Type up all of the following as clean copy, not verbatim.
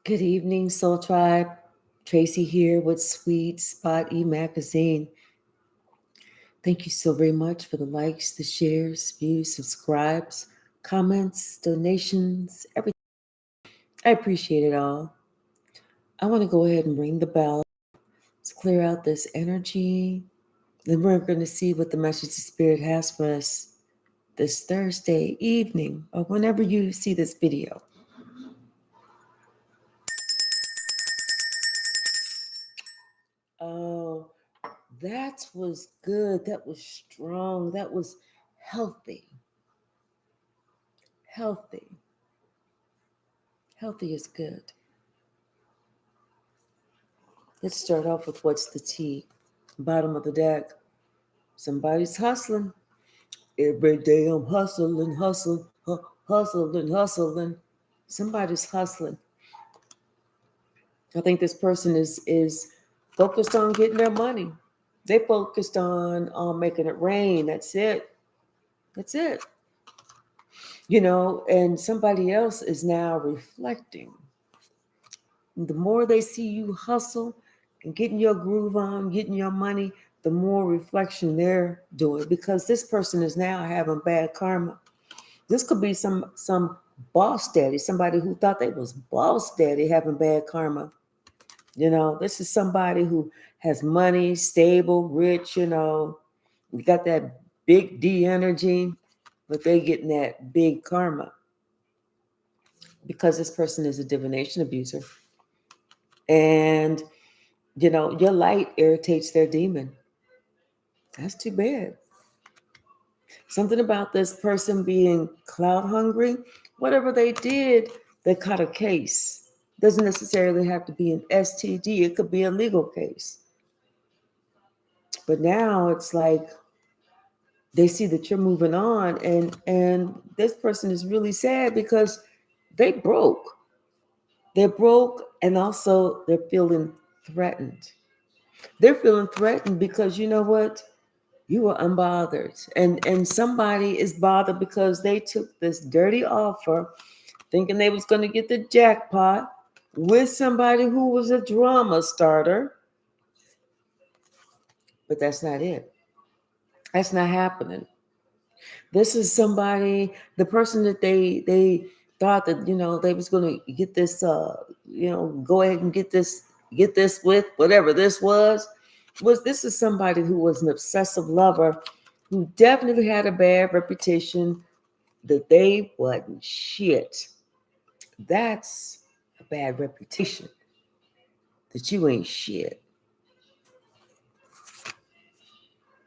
Good evening, Soul Tribe. Tracy here with Sweet Spot Magazine. Thank you so very much for the likes, the shares, views, subscribes, comments, donations, everything. I appreciate it all. I want to go ahead and ring the bell. Let's clear out this energy. Then we're going to see what the message the Spirit has for us this Thursday evening or whenever you see this video. Oh, that was good. That was strong. That was healthy. Healthy. Healthy is good. Let's start off with what's the tea? Bottom of the deck. Somebody's hustling. Every day I'm hustling, hustling, hustling. Somebody's hustling. I think this person is focused on getting their money. They focused on making it rain. That's it. That's it. And somebody else is now reflecting. The more they see you hustle and getting your groove on, getting your money, the more reflection they're doing because this person is now having bad karma. This could be some boss daddy, somebody who thought they was boss daddy having bad karma. This is somebody who has money, stable, rich, you got that big D energy, but they getting that big karma because this person is a divination abuser. And your light irritates their demon. That's too bad. Something about this person being clout hungry, whatever they did, they caught a case. Doesn't necessarily have to be an STD, it could be a legal case. But now it's like they see that you're moving on and this person is really sad because they broke. They're broke and also they're feeling threatened. They're feeling threatened because you know what? You were unbothered. And somebody is bothered because they took this dirty offer thinking they was going to get the jackpot with somebody who was a drama starter. But that's not it. That's not happening. This is somebody, the person that they thought that, they was going to get this go ahead and get this with whatever this was this is somebody who was an obsessive lover who definitely had a bad reputation that they wasn't shit. That's a bad reputation that you ain't shit.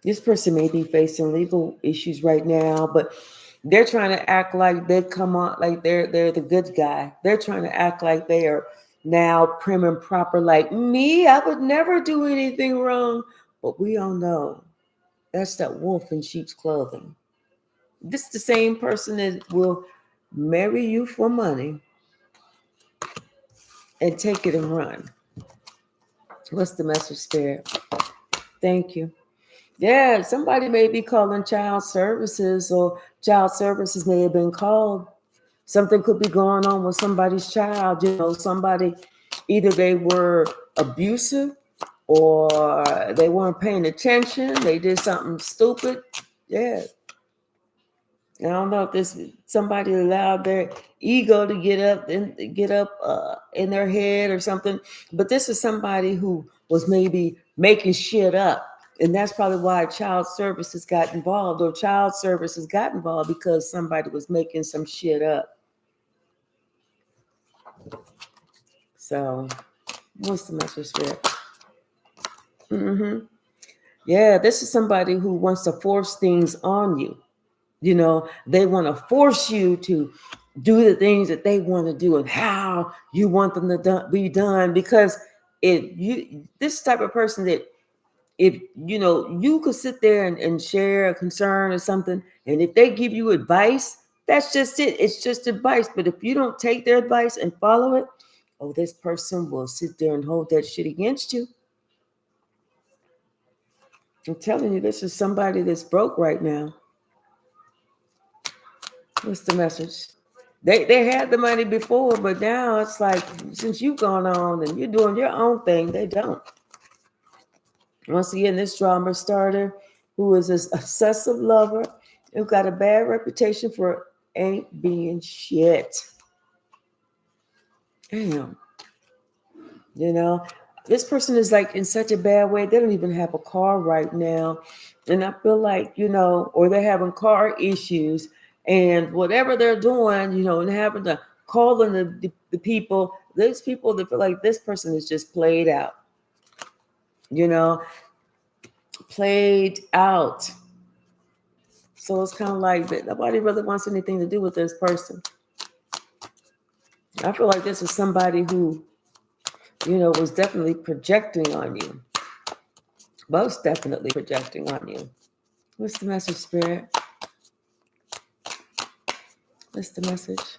This person may be facing legal issues right now, but they're trying to act like they come on like they're the good guy. They're trying to act like they are now prim and proper, like me. I would never do anything wrong. But we all know that's that wolf in sheep's clothing. This is the same person that will marry you for money and take it and run. What's the message, Spirit? Thank you. Yeah, somebody may be calling child services, or child services may have been called. Something could be going on with somebody's child. Somebody, either they were abusive or they weren't paying attention. They did something stupid. Yeah. I don't know if this somebody allowed their ego to get up in their head or something, but this is somebody who was maybe making shit up, and that's probably why child services got involved, or child services got involved because somebody was making some shit up. So, what's the message there? Yeah, this is somebody who wants to force things on you. They want to force you to do the things that they want to do and how you want them to be done. Because if you, this type of person that if you could sit there and share a concern or something, and if they give you advice, that's just it. It's just advice. But if you don't take their advice and follow it, oh, this person will sit there and hold that shit against you. I'm telling you, this is somebody that's broke right now. What's the message? They had the money before, but now it's like since you've gone on and you're doing your own thing, they don't. Once again, this drama starter, who is this obsessive lover, who got a bad reputation for ain't being shit. Damn. You know, this person is like in such a bad way, they don't even have a car right now. And I feel like, or they're having car issues and whatever they're doing, and having to call in the people, those people that feel like this person is just played out, you know, played out. So it's kind of like that nobody really wants anything to do with this person. I feel like this is somebody who, was definitely projecting on you. Most definitely projecting on you. What's the message, Spirit? What's the message?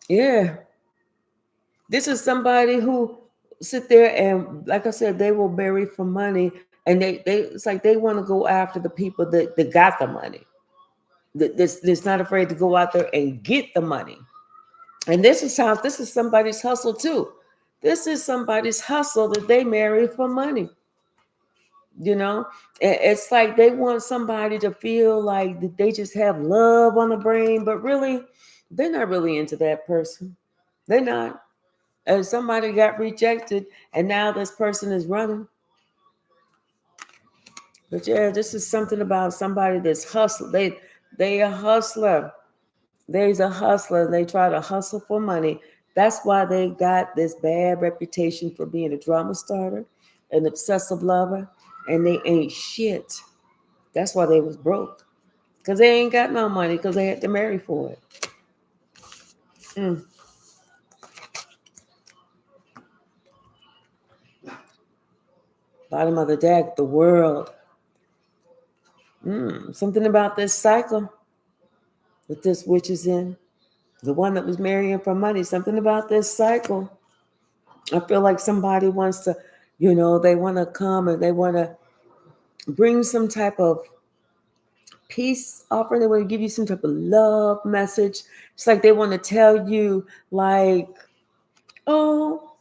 Yeah. This is somebody who sit there and, like I said, they will marry for money, and they it's like they want to go after the people that got the money. That's not afraid to go out there and get the money. And this is somebody's hustle too. This is somebody's hustle that they marry for money. It's like they want somebody to feel like that they just have love on the brain, but really, they're not really into that person. They're not. And somebody got rejected, and now this person is running. But yeah, this is something about somebody that's hustling. They a hustler. There's a hustler. They try to hustle for money. That's why they got this bad reputation for being a drama starter, an obsessive lover, and they ain't shit. That's why they was broke. Because they ain't got no money because they had to marry for it. Bottom of the deck, the world. Something about this cycle that this witch is in. The one that was marrying for money. Something about this cycle. I feel like somebody wants to, they want to come and they want to bring some type of peace offering. They want to give you some type of love message. It's like they want to tell you, like, oh,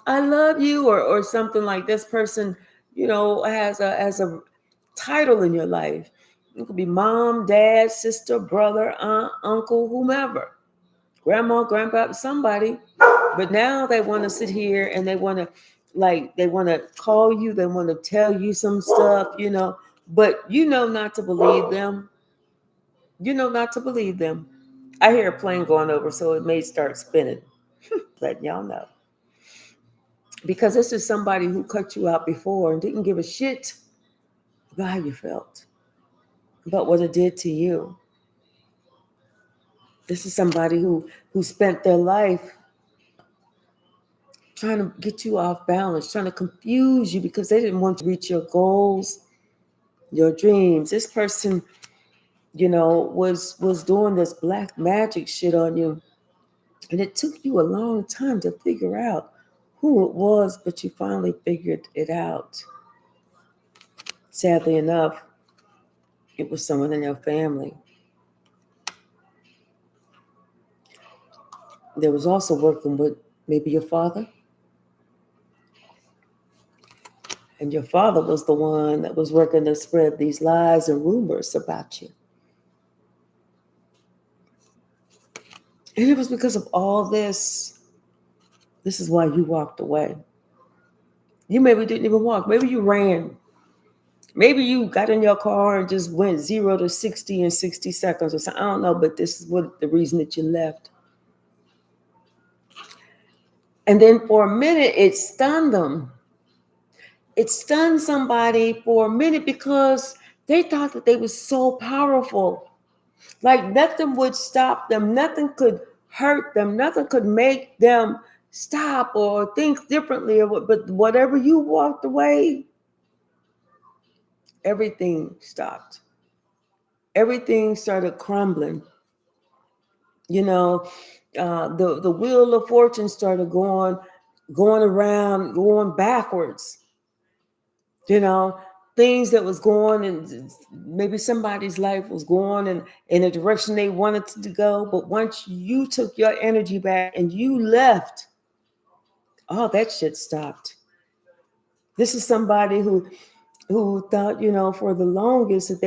I love you, or something like this person, has a title in your life. It could be mom, dad, sister, brother, aunt, uncle, whomever, grandma, grandpa, somebody. But now they want to sit here and they want to call you, they want to tell you some stuff, but not to believe them. Not to believe them. I hear a plane going over, so it may start spinning. Letting y'all know. Because this is somebody who cut you out before and didn't give a shit about how you felt, about what it did to you. This is somebody who spent their life trying to get you off balance, trying to confuse you because they didn't want to reach your goals, your dreams. This person, was doing this black magic shit on you. And it took you a long time to figure out who it was, but you finally figured it out. Sadly enough, it was someone in your family. There was also working with maybe your father. And your father was the one that was working to spread these lies and rumors about you. And it was because of all this. This is why you walked away. You maybe didn't even walk. Maybe you ran. Maybe you got in your car and just went 0 to 60 in 60 seconds or something. I don't know, but this is the reason that you left. And then for a minute, it stunned them. It stunned somebody for a minute because they thought that they were so powerful. Like nothing would stop them. Nothing could hurt them. Nothing could make them stop or think differently. But whatever you walked away, everything stopped. Everything started crumbling. The wheel of fortune started going around, going backwards. The things that was going, and maybe somebody's life was going in a direction they wanted to go. But once you took your energy back and you left, all that shit stopped. This is somebody who thought, for the longest that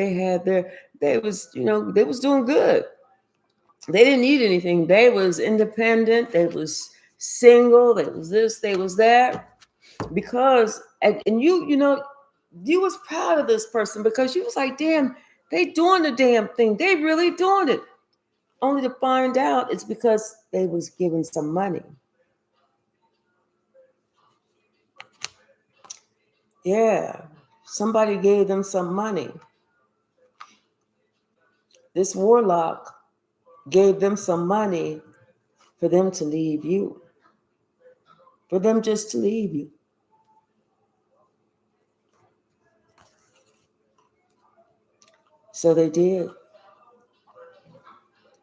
they was doing good. They didn't need anything. They was independent. They was single. They was this. They was that. Because and you was proud of this person because you was like, damn, they doing the damn thing. They really doing it. Only to find out it's because they was given some money. Yeah, somebody gave them some money. This warlock gave them some money for them to leave you, for them just to leave you. So they did.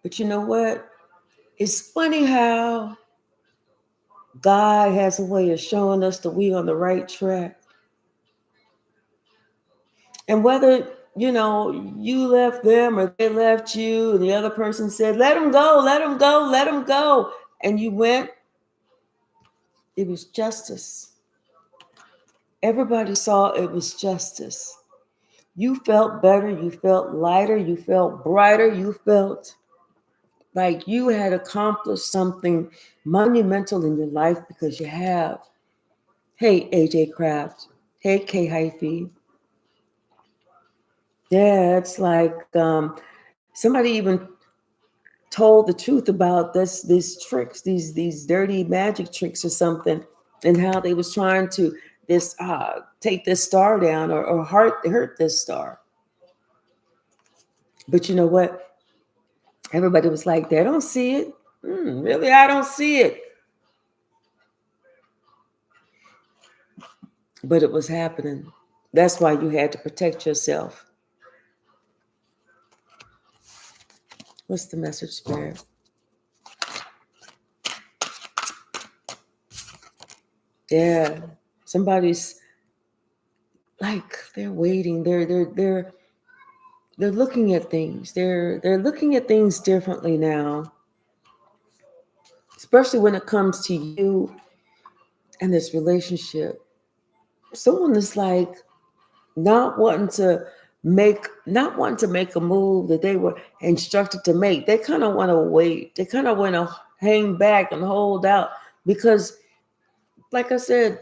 But you know what? It's funny how God has a way of showing us that we on the right track. And whether, you left them or they left you, and the other person said, let them go, let them go, let them go. And you went, it was justice. Everybody saw it was justice. You felt better, you felt lighter, you felt brighter, you felt like you had accomplished something monumental in your life because you have. Hey, AJ Craft. Hey, K Hyphy. Yeah, it's like somebody even told the truth about these tricks, these dirty magic tricks or something, and how they was trying to take this star down or hurt this star. But you know what? Everybody was like, they don't see it. Really, I don't see it. But it was happening. That's why you had to protect yourself. What's the message, Spirit? Yeah, somebody's like they're waiting. They're looking at things. They're looking at things differently now, especially when it comes to you and this relationship. Someone is like not wanting to make a move that they were instructed to make. They kind of want to wait. They kind of want to hang back and hold out because, like I said,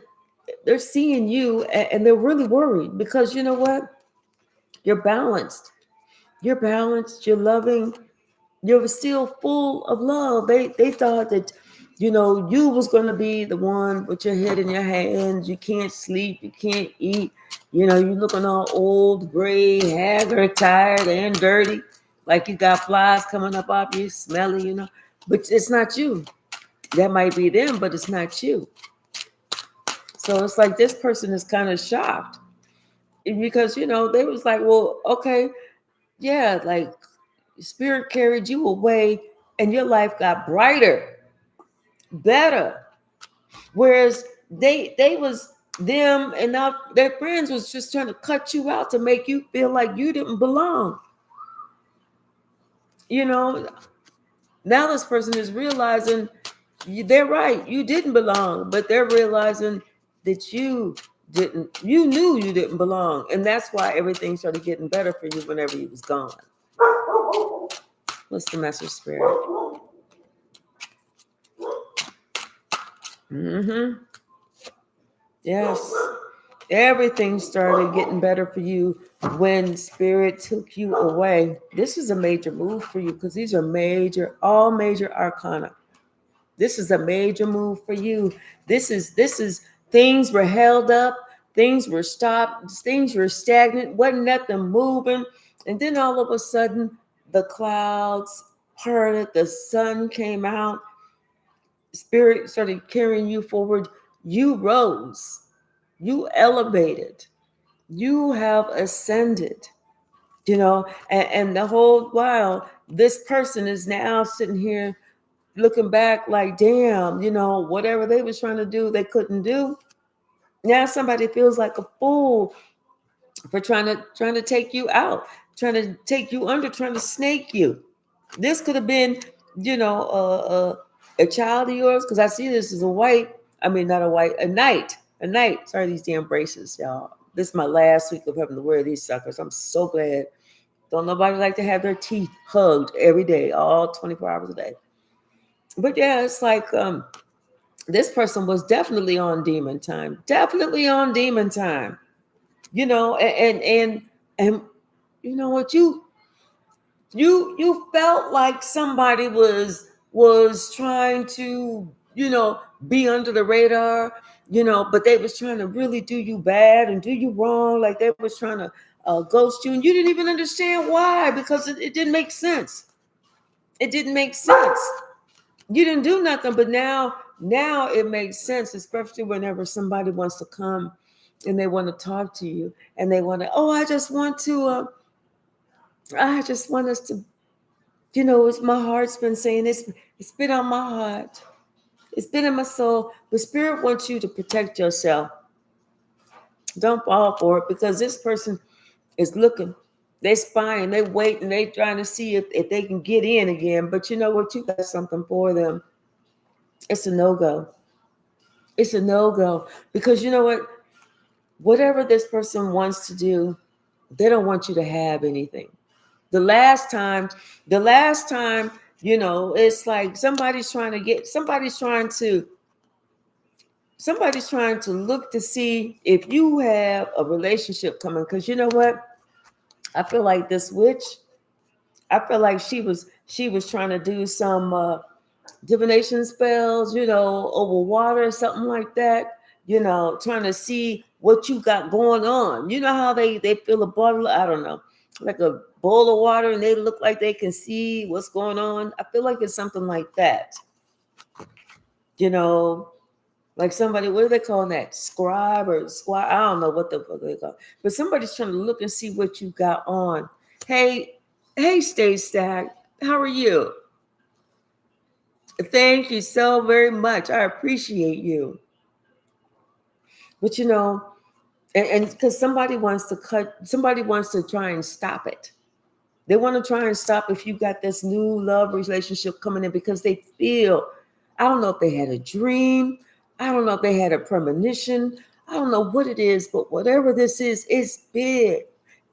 they're seeing you and they're really worried because you know what? You're balanced. You're balanced. You're loving. You're still full of love. They thought that, you was going to be the one with your head in your hands. You can't sleep. You can't eat. You're looking all old, gray, haggard, tired, and dirty. Like you got flies coming up off you, smelly. But it's not you. That might be them, but it's not you. So it's like this person is kind of shocked because, they was like, well, okay, yeah, like Spirit carried you away and your life got brighter, better. Whereas they was them and not their friends was just trying to cut you out to make you feel like you didn't belong. Now this person is realizing they're right, you didn't belong, but they're realizing that you knew you didn't belong. And that's why everything started getting better for you whenever you was gone. What's the message, Spirit? Yes. Everything started getting better for you when Spirit took you away. This is a major move for you because these are all major arcana. This is a major move for you. This is things were held up, things were stopped, things were stagnant, wasn't nothing moving. And then all of a sudden, the clouds parted, the sun came out, Spirit started carrying you forward. You rose, you elevated, you have ascended, and the whole while, this person is now sitting here looking back like, damn, whatever they was trying to do, they couldn't do. Now somebody feels like a fool for trying to take you out, trying to take you under, trying to snake you. This could have been, you know, a child of yours, because I see this as a white. I mean, not a white, a knight, a knight. Sorry, these damn braces, y'all. This is my last week of having to wear these suckers. I'm so glad. Don't nobody like to have their teeth hugged every day, all 24 hours a day. But yeah, it's like this person was definitely on demon time. Definitely on demon time. You know, and you know what, you felt like somebody was trying to, you know, be under the radar, you know, but they was trying to really do you bad and do you wrong, like they was trying to ghost you, and you didn't even understand why, because it didn't make sense. It didn't make sense. You didn't do nothing, but now it makes sense, especially whenever somebody wants to come and they want to talk to you, and they want to, oh, I just want us to, you know, it's my heart's been saying it's been on my heart. It's been in my soul. But spirit wants you to protect yourself. Don't fall for it, because this person is looking. They spying, they waiting, they trying to see if they can get in again. But you know what? You got something for them. It's a no-go. It's a no-go. Because you know what? Whatever this person wants to do, they don't want you to have anything. The last time, you know, it's like somebody's trying to look to see if you have a relationship coming. Because you know what? I feel like this witch, I feel like she was trying to do some divination spells, you know, over water or something like that, you know, trying to see what you got going on. You know how they fill a bottle, I don't know, like a bowl of water, and they look like they can see what's going on. I feel like it's something like that. You know, like somebody, what are they calling that? Scribe or squad? I don't know what the fuck they call. But somebody's trying to look and see what you got on. Hey, Stay Stack, how are you? Thank you so very much. I appreciate you. But you know, and because somebody wants to try and stop it. They want to try and stop if you got this new love relationship coming in, because they feel, I don't know if they had a dream, I don't know if they had a premonition, I don't know what it is, but whatever this is, it's big.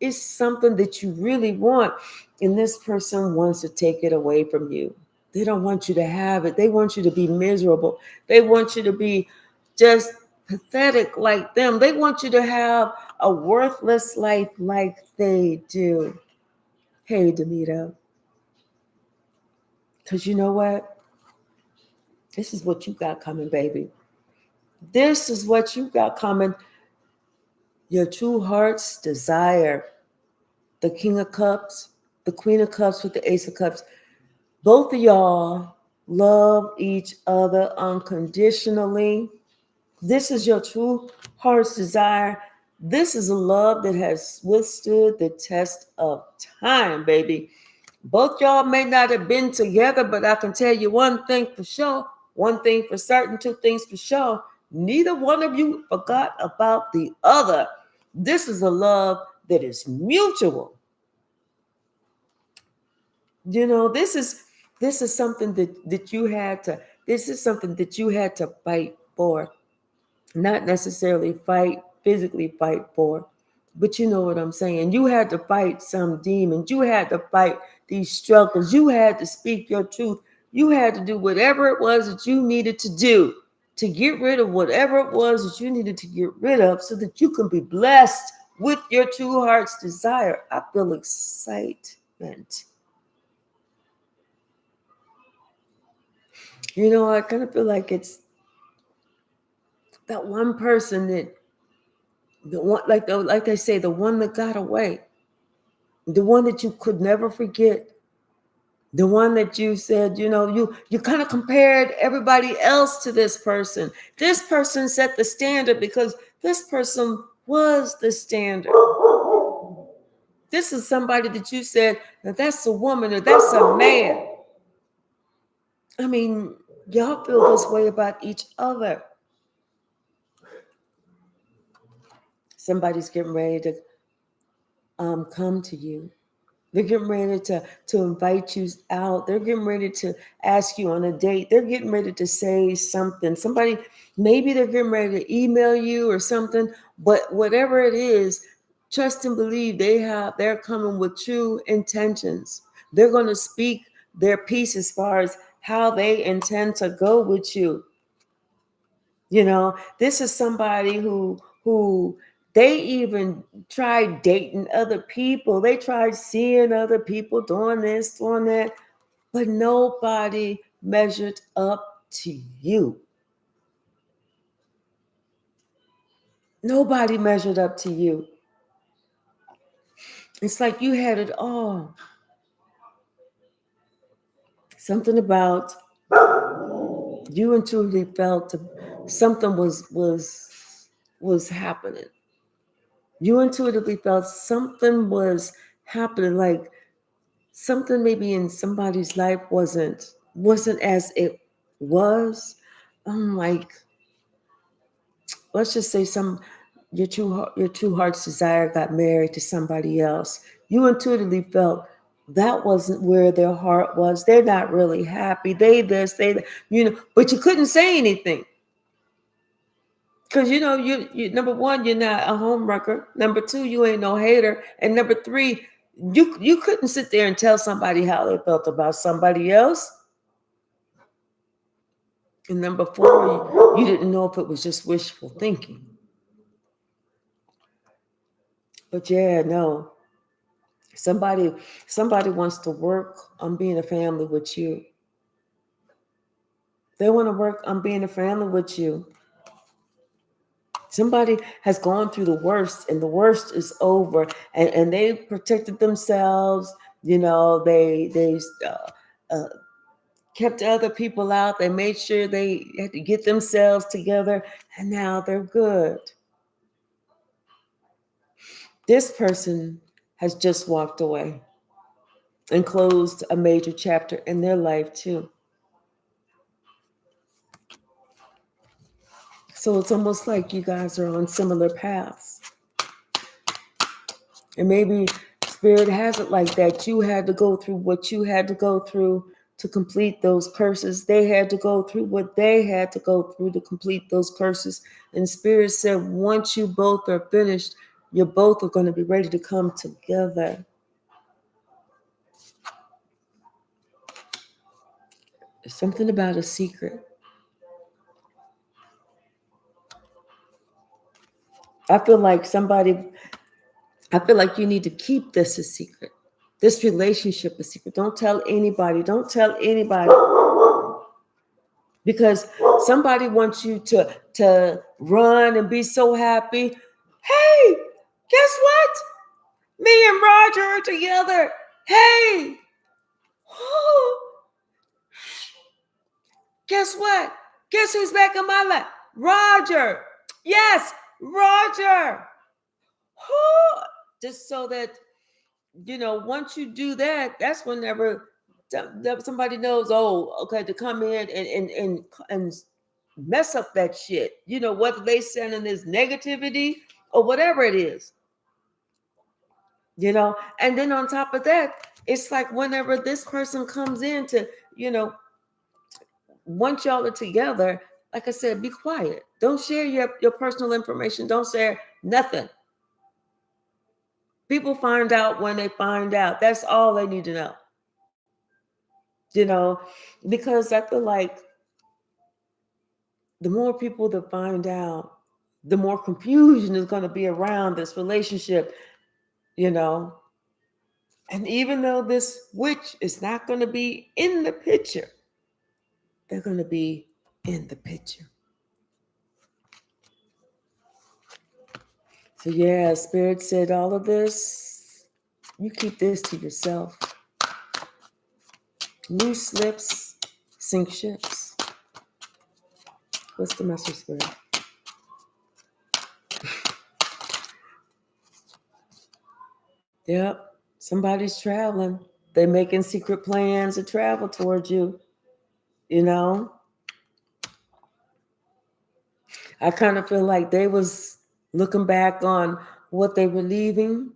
It's something that you really want, and this person wants to take it away from you. They don't want you to have it. They want you to be miserable. They want you to be just pathetic like them. They want you to have a worthless life like they do. Hey, Demita, because you know what? This is what you got coming, baby. This is what you got coming. Your true heart's desire. The King of Cups, the Queen of Cups with the Ace of Cups. Both of y'all love each other unconditionally. This is your true heart's desire. This is a love that has withstood the test of time, baby. Both y'all may not have been together, but I can tell you one thing for sure, one thing for certain, two things for sure. Neither one of you forgot about the other. This is a love that is mutual. You know, this is something that you had to, this is something that you had to fight for. Not necessarily physically fight for, but you know what I'm saying. You had to fight some demons. You had to fight these struggles. You had to speak your truth. You had to do whatever it was that you needed to do to get rid of whatever it was that you needed to get rid of, so that you can be blessed with your true heart's desire. I feel excitement. You know, I kind of feel like it's that one person that, the one, like they say, the one that got away, the one that you could never forget, the one that you said, you know, you kind of compared everybody else to this person. This person set the standard, because this person was the standard. This is somebody that you said that that's a woman or that's a man. I mean, y'all feel this way about each other. Somebody's getting ready to come to you. They're getting ready to invite you out. They're getting ready to ask you on a date. They're getting ready to say something. Somebody, maybe they're getting ready to email you or something. But whatever it is, trust and believe they're coming with true intentions. They're going to speak their piece as far as how they intend to go with you. This is somebody who they even tried dating other people. They tried seeing other people doing this, doing that, but nobody measured up to you. Nobody measured up to you. It's like you had it all. Something about you intuitively felt something was happening. You intuitively felt something was happening, like something maybe in somebody's life wasn't as it was. Like, let's just say your true heart's desire got married to somebody else. You intuitively felt that wasn't where their heart was. They're not really happy. They this, they that, but you couldn't say anything. Because you number one, you're not a home wrecker. Number two, you ain't no hater. And number three, you couldn't sit there and tell somebody how they felt about somebody else. And number four, you didn't know if it was just wishful thinking. But yeah, no. Somebody wants to work on being a family with you. They want to work on being a family with you. Somebody has gone through the worst, and the worst is over, and they protected themselves. They uh, kept other people out. They made sure they had to get themselves together, and now they're good. This person has just walked away and closed a major chapter in their life too. So it's almost like you guys are on similar paths. And maybe Spirit has it like that. You had to go through what you had to go through to complete those curses. They had to go through what they had to go through to complete those curses. And Spirit said, once you both are finished, you both are going to be ready to come together. There's something about a secret. I feel like you need to keep this a secret. This relationship a secret. Don't tell anybody. Don't tell anybody. Because somebody wants you to run and be so happy. Hey, guess what? Me and Roger are together. Hey. Guess what? Guess who's back in my life? Roger. Yes, Roger. Just so that, once you do that, that's whenever somebody knows, oh, okay, to come in and mess up that shit. Whether they sending this negativity or whatever it is. And then on top of that, it's like whenever this person comes in to, once y'all are together, like I said, be quiet. Don't share your personal information. Don't share nothing. People find out when they find out. That's all they need to know. Because I feel like the more people that find out, the more confusion is going to be around this relationship, And even though this witch is not going to be in the picture, they're going to be in the picture. So yeah, Spirit said all of this, you keep this to yourself. Loose lips sink ships. What's the message, Spirit? Yep, somebody's traveling. They're making secret plans to travel towards you. I kind of feel like they was looking back on what they were leaving,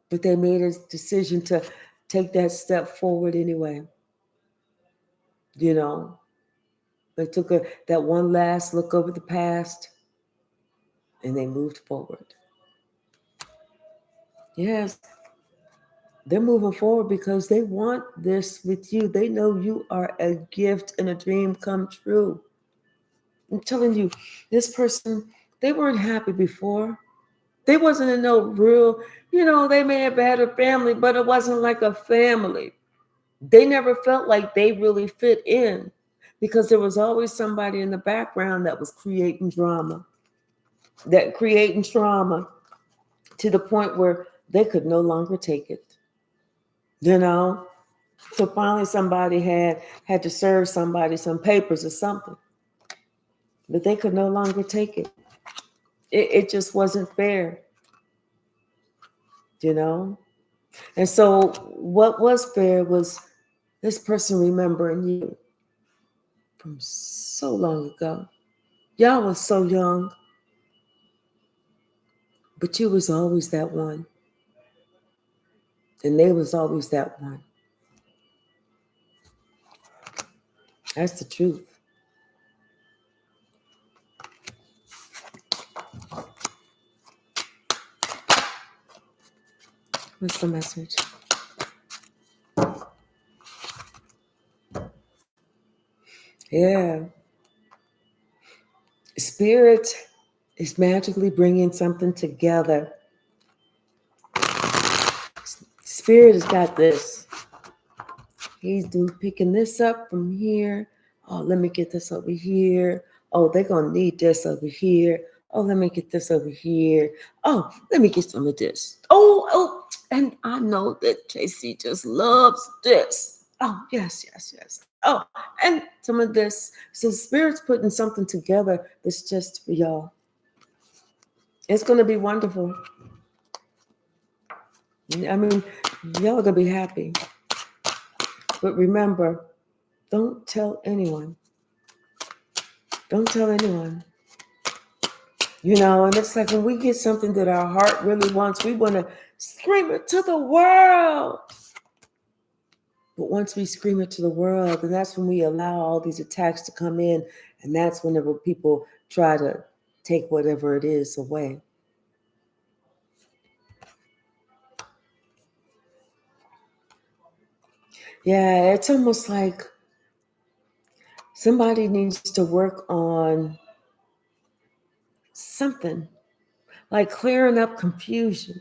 But they made a decision to take that step forward anyway. You know, they took that one last look over the past and they moved forward. Yes, they're moving forward because they want this with you. They know you are a gift and a dream come true. I'm telling you, this person, they weren't happy before. They wasn't in no real, they may have had a family, but it wasn't like a family. They never felt like they really fit in because there was always somebody in the background that was creating trauma to the point where they could no longer take it. So finally somebody had to serve somebody some papers or something, but they could no longer take it. It just wasn't fair, you know? And so what was fair was this person remembering you from so long ago. Y'all was so young, but you was always that one. And they was always that one. That's the truth. What's the message? Yeah. Spirit is magically bringing something together. Spirit has got this. He's picking this up from here. Oh, let me get this over here. Oh, they're going to need this over here. Oh, let me get this over here. Oh, let me get some of this. Oh, and I know that Tracy just loves this. Oh, yes. Oh, and some of this. So Spirit's putting something together that's just for y'all. It's going to be wonderful. I mean, y'all are going to be happy. But remember, don't tell anyone. Don't tell anyone. And it's like when we get something that our heart really wants, we want to scream it to the world. But once we scream it to the world, then that's when we allow all these attacks to come in. And that's whenever people try to take whatever it is away. Yeah, it's almost like somebody needs to work on something, like clearing up confusion.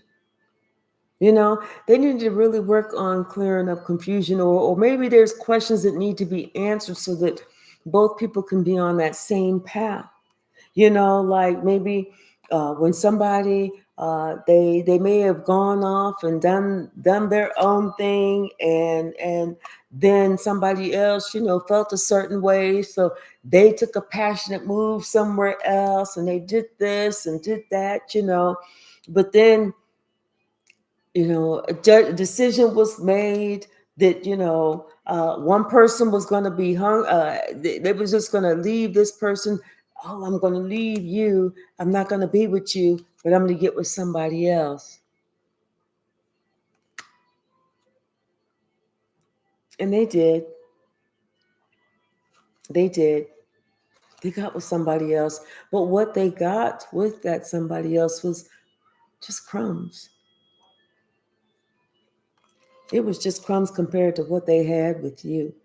They need to really work on clearing up confusion, or maybe there's questions that need to be answered so that both people can be on that same path. Like maybe when somebody they may have gone off and done their own thing, and then somebody else felt a certain way, so they took a passionate move somewhere else and they did this and did that, but then a decision was made that one person was going to be hung. They was just going to leave this person. Oh, I'm going to leave you. I'm not going to be with you, but I'm going to get with somebody else. And they did. They did. They got with somebody else. But what they got with that somebody else was just crumbs. It was just crumbs compared to what they had with you.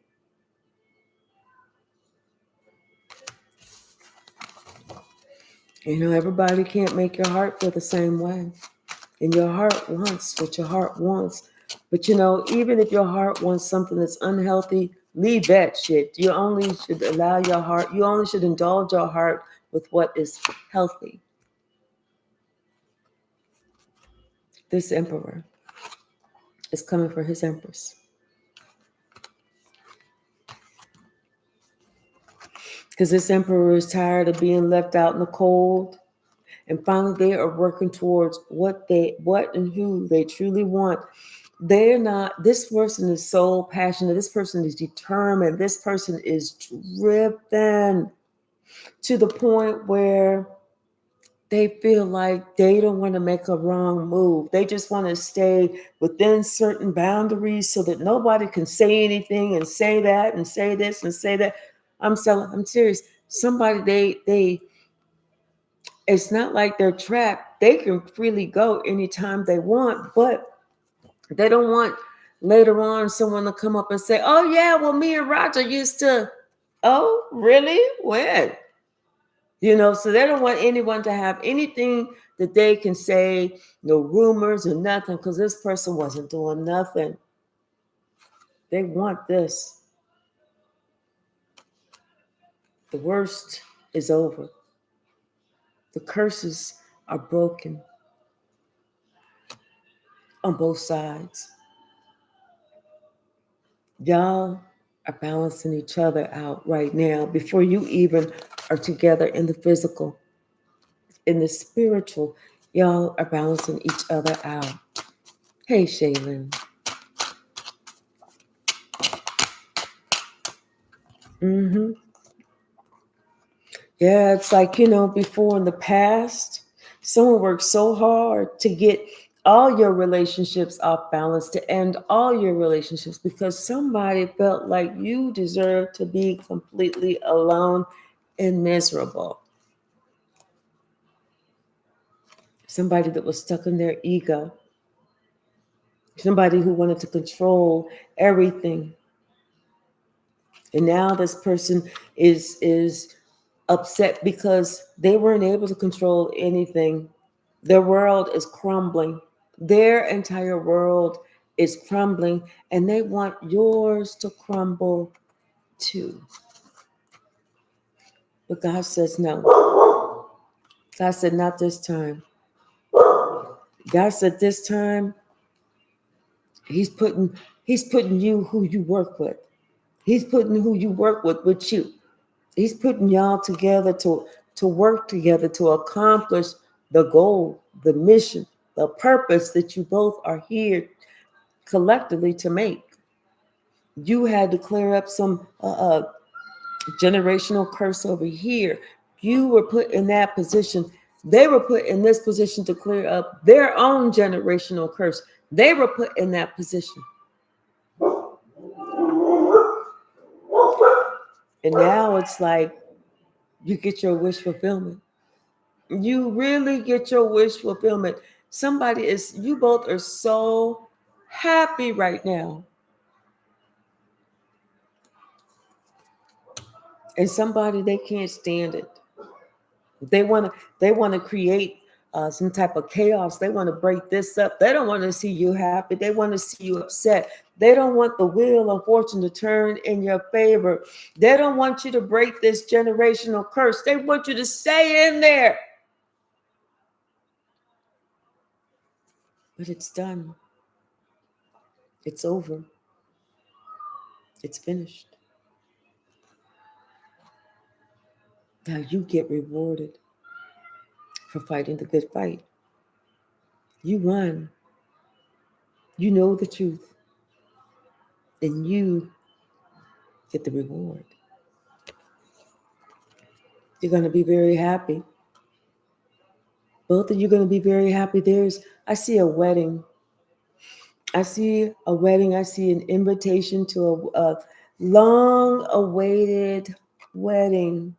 Everybody can't make your heart feel the same way. And your heart wants what your heart wants. But even if your heart wants something that's unhealthy, leave that shit. You only should you only should indulge your heart with what is healthy. This emperor is coming for his empress. Because this emperor is tired of being left out in the cold. And finally they are working towards what and who they truly want. They're not, this person is so passionate. This person is determined. This person is driven to the point where they feel like they don't want to make a wrong move. They just want to stay within certain boundaries so that nobody can say anything and say that and say this and say that. I'm serious. Somebody they it's not like they're trapped. They can freely go anytime they want, but they don't want later on someone to come up and say, "Oh yeah, well me and Roger used to." Oh, really? When? So they don't want anyone to have anything that they can say, no rumors or nothing, because this person wasn't doing nothing. They want this. The worst is over. The curses are broken on both sides. Y'all are balancing each other out right now before you even are together in the physical. In the spiritual, y'all are balancing each other out. Hey, Shaylin. Mm-hmm. Yeah, it's like, before in the past, someone worked so hard to get all your relationships off balance, to end all your relationships because somebody felt like you deserved to be completely alone and miserable. Somebody that was stuck in their ego, somebody who wanted to control everything. And now this person is upset because they weren't able to control anything. Their world is crumbling. Their entire world is crumbling, and they want yours to crumble too. But God says no. God said not this time. God said this time He's putting you who you work with. He's putting who you work with you. He's putting y'all together to work together to accomplish the goal, the mission, the purpose that you both are here collectively to make. You had to clear up some generational curse over here. You were put in that position. They were put in this position to clear up their own generational curse. They were put in that position. And now it's like you get your wish fulfillment. You really get your wish fulfillment. You both are so happy right now. And somebody, they can't stand it. They want to create some type of chaos. They want to break this up. They don't want to see you happy. They want to see you upset. They don't want the wheel of fortune to turn in your favor. They don't want you to break this generational curse. They want you to stay in there. But it's done. It's over. It's finished. Now you get rewarded for fighting the good fight. You won. You know the truth. And you get the reward. You're going to be very happy. Both of you are going to be very happy. I see a wedding. I see a wedding. I see an invitation to a long-awaited wedding.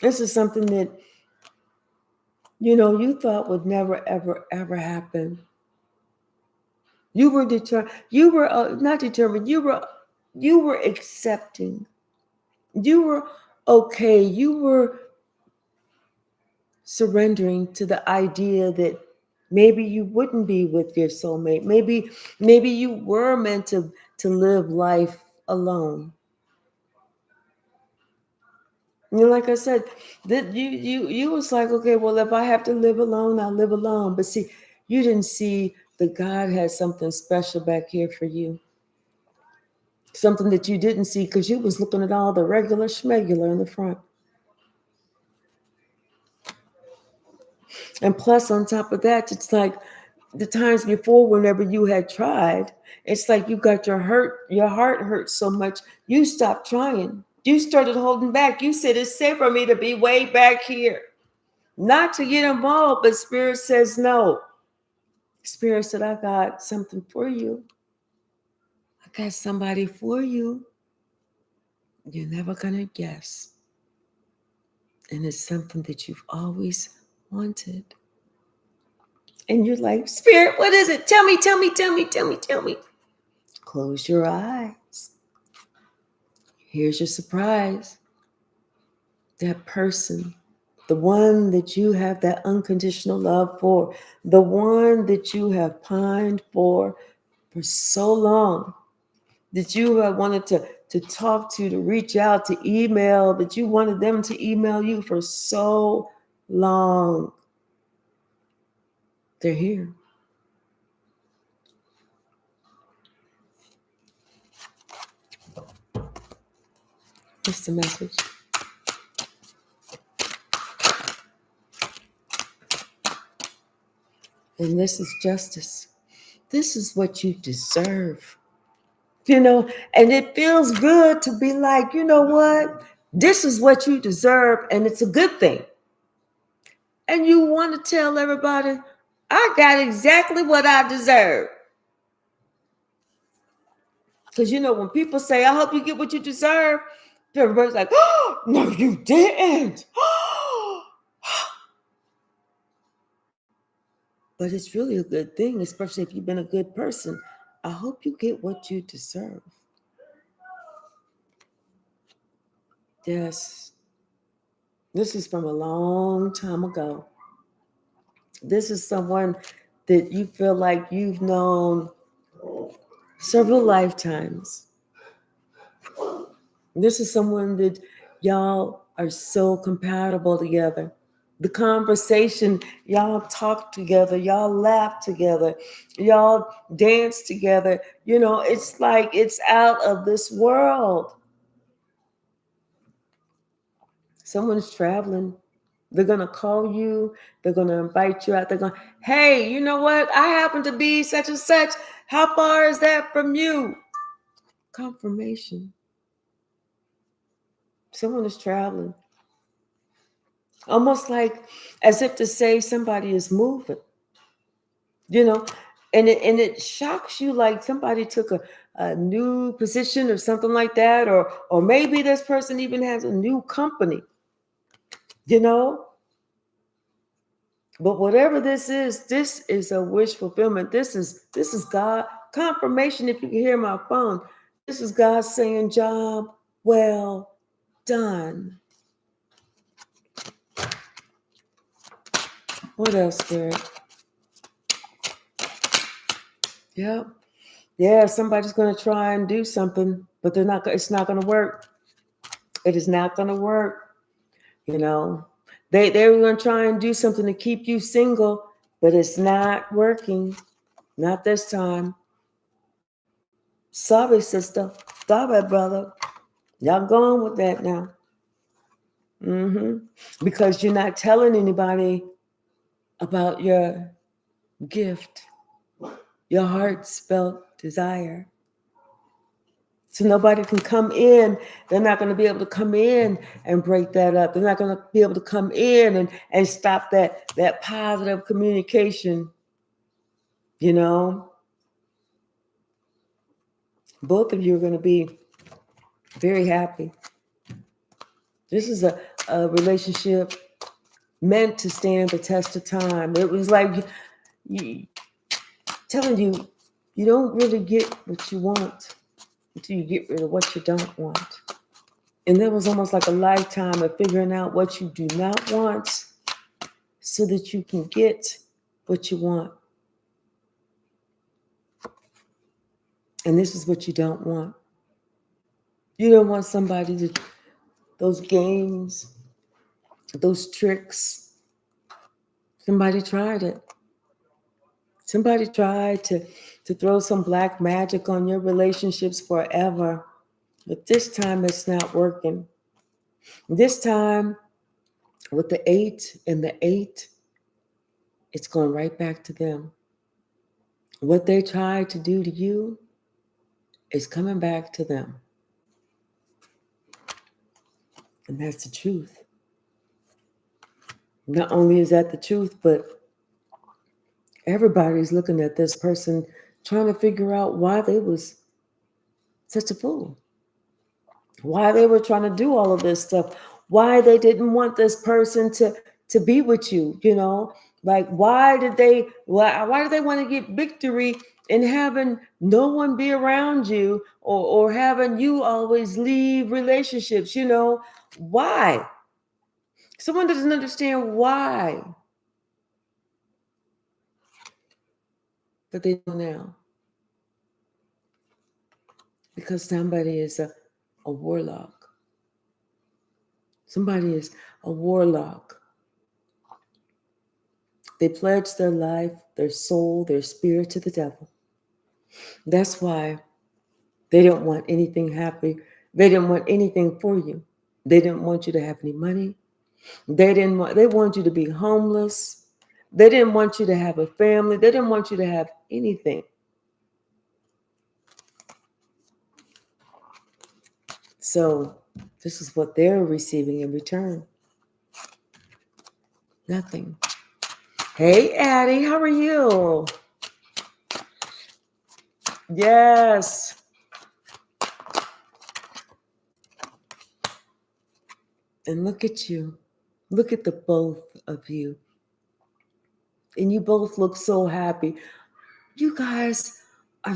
This is something that, you thought would never, ever, ever happen. You were determined. You were not determined. You were accepting. You were okay. You were surrendering to the idea that maybe you wouldn't be with your soulmate. Maybe you were meant to live life alone. Like I said, that you was like, okay, well, if I have to live alone, I'll live alone. But see, you didn't see that God had something special back here for you. Something that you didn't see because you was looking at all the regular schmegular in the front. And plus, on top of that, it's like the times before, whenever you had tried, it's like you got your heart hurt so much, you stopped trying. You started holding back. You said it's safe for me to be way back here. Not to get involved, but Spirit says no. Spirit said, I got something for you. I got somebody for you. You're never going to guess. And it's something that you've always wanted. And you're like, Spirit, what is it? Tell me, tell me, tell me, tell me, tell me. Close your eyes. Here's your surprise. That person, the one that you have that unconditional love for, the one that you have pined for so long, that you have wanted to talk to reach out, to email, that you wanted them to email you for so long. They're here. What's the message? And this is justice. This is what you deserve. You know, and it feels good to be like, you know what? This is what you deserve, and it's a good thing. And you want to tell everybody, I got exactly what I deserve. Because, you know, when people say, I hope you get what you deserve, everybody's like, oh, no, you didn't. But it's really a good thing, especially if you've been a good person. I hope you get what you deserve. Yes. This is from a long time ago. This is someone that you feel like you've known several lifetimes. This is someone that y'all are so compatible together. The conversation, y'all talk together, y'all laugh together, y'all dance together. You know, it's like it's out of this world. Someone's traveling. They're going to call you. They're going to invite you out. They're going, hey, you know what? I happen to be such and such. How far is that from you? Confirmation. Someone is traveling. Almost like as if to say somebody is moving. You know, and it shocks you like somebody took a new position or something like that. Or maybe this person even has a new company. You know? But whatever this is a wish fulfillment. This is God confirmation. If you can hear my phone, this is God saying, "Job well done." What else, Spirit? Yep. Yeah, somebody's going to try and do something, but they're not. It's not going to work. It is not going to work. You know, they're going to try and do something to keep you single, but it's not working. Not this time. Sorry, sister. Stop it, brother. Y'all going with that now. Because you're not telling anybody about your gift, your heartfelt desire. So nobody can come in. They're not going to be able to come in and break that up. They're not going to be able to come in and stop that positive communication. You know, both of you are going to be very happy. This is a relationship meant to stand the test of time. It was like telling you, you don't really get what you want until you get rid of what you don't want. And there was almost like a lifetime of figuring out what you do not want so that you can get what you want. And this is what you don't want. You don't want somebody to, those games, those tricks. Somebody tried it. Somebody tried to throw some black magic on your relationships forever. But this time it's not working. This time, with the 8 and the 8, it's going right back to them. What they tried to do to you is coming back to them. And that's the truth. Not only is that the truth, but everybody's looking at this person trying to figure out why they was such a fool. Why they were trying to do all of this stuff. Why they didn't want this person to be with you, you know? Like why do they want to get victory in having no one be around you, or having you always leave relationships, you know? Why? Someone doesn't understand why. But they do now. Because somebody is a warlock. Somebody is a warlock. They pledge their life, their soul, their spirit to the devil. That's why they don't want anything happy. They didn't want anything for you. They didn't want you to have any money. They want you to be homeless. They didn't want you to have a family. They didn't want you to have anything. So this is what they're receiving in return. Nothing. Hey, Addie, how are you? Yes. And look at you. Look at the both of you. And you both look so happy. You guys,